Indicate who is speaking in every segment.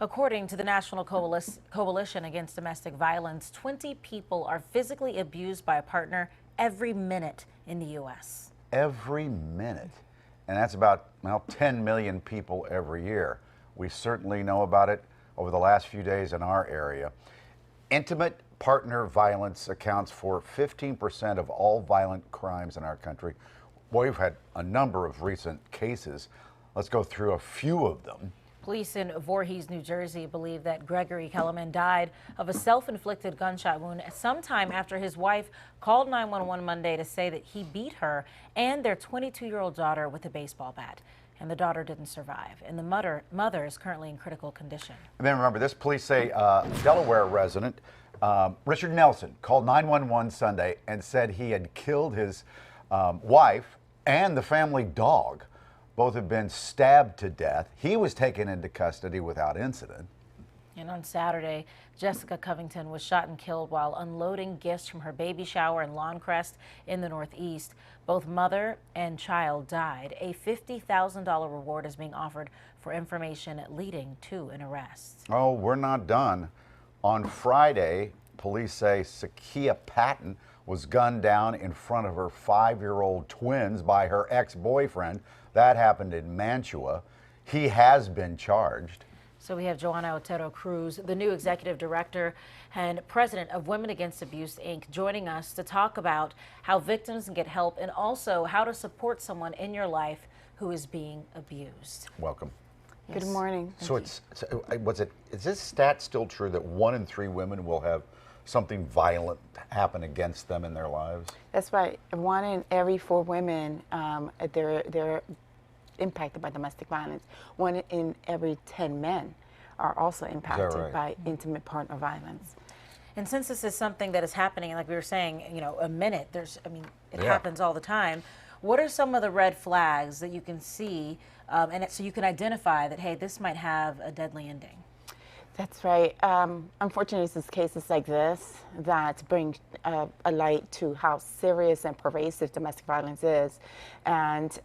Speaker 1: According to the National Coalition Against Domestic Violence, 20 people are physically abused by a partner every minute in the U.S.
Speaker 2: Every minute. And that's about, well, 10 million people every year. We certainly know about it over the last few days in our area. Intimate partner violence accounts for 15% of all violent crimes in our country. Well, we've had a number of recent cases. Let's go through a few of them.
Speaker 1: Police in Voorhees, New Jersey believe that Gregory Kellerman died of a self-inflicted gunshot wound sometime after his wife called 911 Monday to say that he beat her and their 22-year-old daughter with a baseball bat. And the daughter didn't survive. And the mother is currently in critical condition. And
Speaker 2: then remember this, police say Delaware resident Richard Nelson called 911 Sunday and said he had killed his wife and the family dog. Both have been stabbed to death. He was taken into custody without incident.
Speaker 1: And on Saturday, Jessica Covington was shot and killed while unloading gifts from her baby shower in Lawncrest in the Northeast. Both mother and child died. A $50,000 reward is being offered for information leading to an arrest.
Speaker 2: Oh, we're not done. On Friday, police say Sakia Patton was gunned down in front of her 5-year-old twins by her ex-boyfriend. That happened in Mantua. He has been charged.
Speaker 1: So we have Joanna Otero-Cruz, the new executive director and president of Women Against Abuse, Inc., joining us to talk about how victims can get help and also how to support someone in your life who is being abused.
Speaker 2: Welcome.
Speaker 1: Yes.
Speaker 3: Good morning.
Speaker 2: Is this stat still true that 1 in 3 women will have something violent happen against them in their lives?
Speaker 3: That's right. 1 in every 4 women, they're impacted by domestic violence. 1 in every 10 men are also impacted by intimate partner violence.
Speaker 1: And since this is something that is happening, like we were saying, a minute, it happens all the time. What are some of the red flags that you can see, so you can identify that, hey, this might have a deadly ending?
Speaker 3: That's right. Unfortunately, it's cases like this that bring a light to how serious and pervasive domestic violence is. And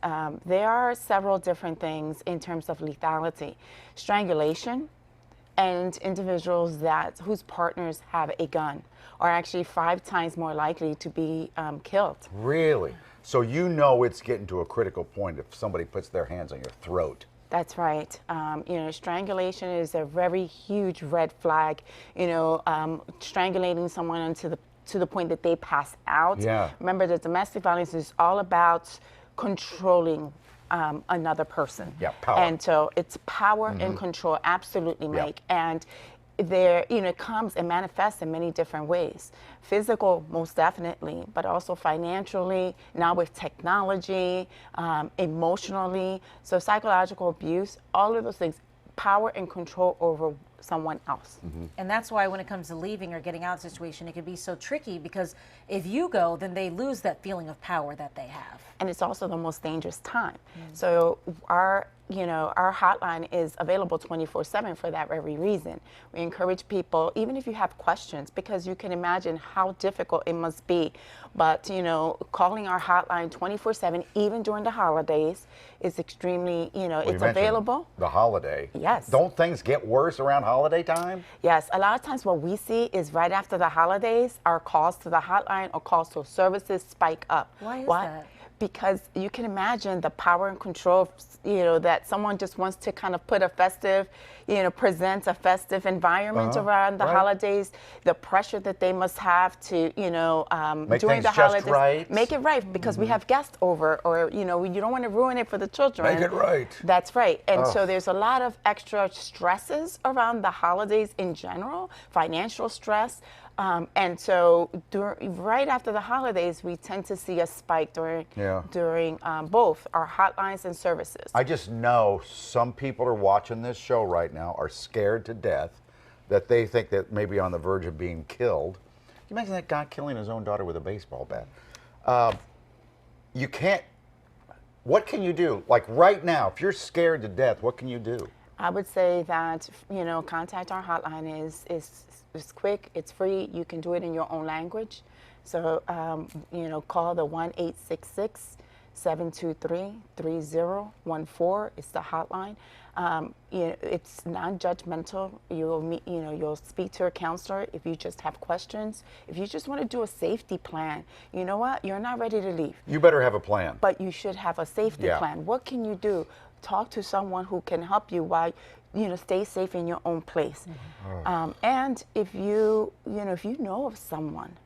Speaker 3: there are several different things in terms of lethality. Strangulation and individuals whose partners have a gun are actually 5 times more likely to be killed.
Speaker 2: Really? So you know it's getting to a critical point if somebody puts their hands on your throat.
Speaker 3: That's right. Strangulation is a very huge red flag. Strangulating someone to the point that they pass out.
Speaker 2: Yeah.
Speaker 3: Remember, the domestic violence is all about controlling another person.
Speaker 2: Yeah, power.
Speaker 3: And so it's power and control, absolutely, Mike. And it comes and manifests in many different ways. Physical, most definitely, but also financially, now with technology, emotionally. So psychological abuse, all of those things, power and control over someone else.
Speaker 1: And that's why when it comes to leaving or getting out of the situation, it can be so tricky because if you go, then they lose that feeling of power that they have.
Speaker 3: And it's also the most dangerous time. So our hotline is available 24/7 for that very reason. We encourage people, even if you have questions, because you can imagine how difficult it must be. But, calling our hotline 24/7, even during the holidays, is extremely, it's available.
Speaker 2: The holiday.
Speaker 3: Yes.
Speaker 2: Don't things get worse around holiday time?
Speaker 3: Yes. A lot of times what we see is right after the holidays, our calls to the hotline or calls to services spike up.
Speaker 1: Why is that?
Speaker 3: Because you can imagine the power and control, that someone just wants to kind of put a festive, present a festive environment around the holidays, the pressure that they must have to,
Speaker 2: make
Speaker 3: during the holidays.
Speaker 2: Right.
Speaker 3: Make it right, because we have guests over, or, you don't want to ruin it for the children.
Speaker 2: Make it right.
Speaker 3: That's right. And so there's a lot of extra stresses around the holidays in general, financial stress. And so right after the holidays, we tend to see a spike during both our hotlines and services.
Speaker 2: I just know some people are watching this show right now are scared to death that they think that maybe on the verge of being killed. Can you imagine that guy killing his own daughter with a baseball bat? You can't. What can you do? Like right now, if you're scared to death, what can you do?
Speaker 3: I would say that, contact our hotline is quick, it's free, you can do it in your own language. So, call the 1-866 723-3014 is the hotline. It's non-judgmental. You'll meet, you'll speak to a counselor if you just have questions. If you just want to do a safety plan, you know what? You're not ready to leave.
Speaker 2: You better have a plan.
Speaker 3: But you should have a safety plan. What can you do? Talk to someone who can help you while stay safe in your own place. And if you know of someone,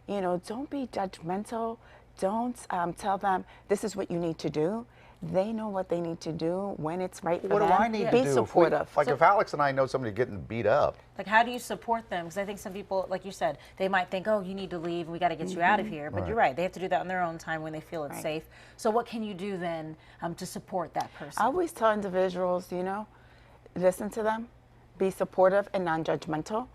Speaker 3: don't be judgmental. Don't tell them this is what you need to do. They know what they need to do when it's right for them.
Speaker 2: What do I need to do?
Speaker 3: Be supportive.
Speaker 2: If Alex and I know somebody getting beat up.
Speaker 1: Like, how do you support them? Because I think some people, like you said, they might think, oh, you need to leave, we got to get you out of here. But you're right, they have to do that on their own time when they feel it's safe. So what can you do then to support that person?
Speaker 3: I always tell individuals, listen to them, be supportive and non-judgmental,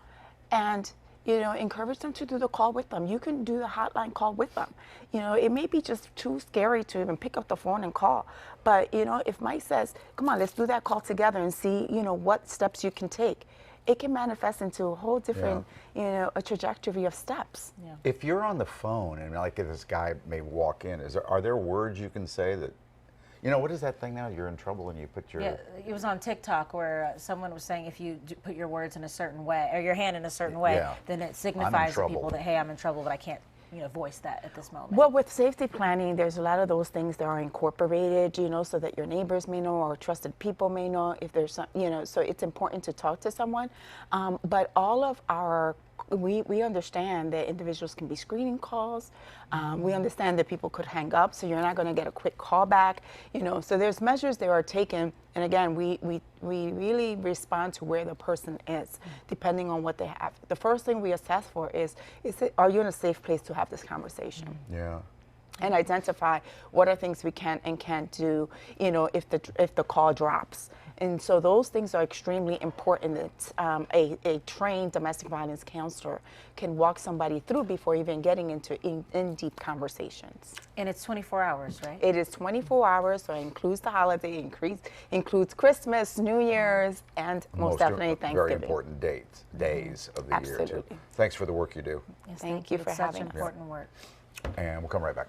Speaker 3: and encourage them to do the call with them. You can do the hotline call with them. It may be just too scary to even pick up the phone and call. But, if Mike says, come on, let's do that call together and see, what steps you can take, it can manifest into a whole different, a trajectory of steps.
Speaker 1: Yeah.
Speaker 2: If you're on the phone and like this guy may walk in, are there words you can say that, what is that thing now? You're in trouble and you put your...
Speaker 1: Yeah, it was on TikTok where someone was saying if you put your words in a certain way, or your hand in a certain way, then it signifies to people that, hey, I'm in trouble, but I can't, voice that at this moment.
Speaker 3: Well, with safety planning, there's a lot of those things that are incorporated, so that your neighbors may know or trusted people may know if there's some, so it's important to talk to someone. But all of we understand that individuals can be screening calls. We understand that people could hang up, so you're not going to get a quick call back. So there's measures that are taken, and again, we really respond to where the person is, depending on what they have. The first thing we assess for is are you in a safe place to have this conversation?
Speaker 2: Yeah.
Speaker 3: And identify what are things we can and can't do, if the call drops. And so those things are extremely important that a trained domestic violence counselor can walk somebody through before even getting into in-deep conversations.
Speaker 1: And it's 24 hours, right?
Speaker 3: It is 24 hours, so it includes the holiday, includes Christmas, New Year's, and most definitely Thanksgiving.
Speaker 2: Very important days of the year, too. Thanks for the work you do.
Speaker 1: Yes,
Speaker 3: Thank you for having us.
Speaker 1: Such important work.
Speaker 2: And we'll come right back.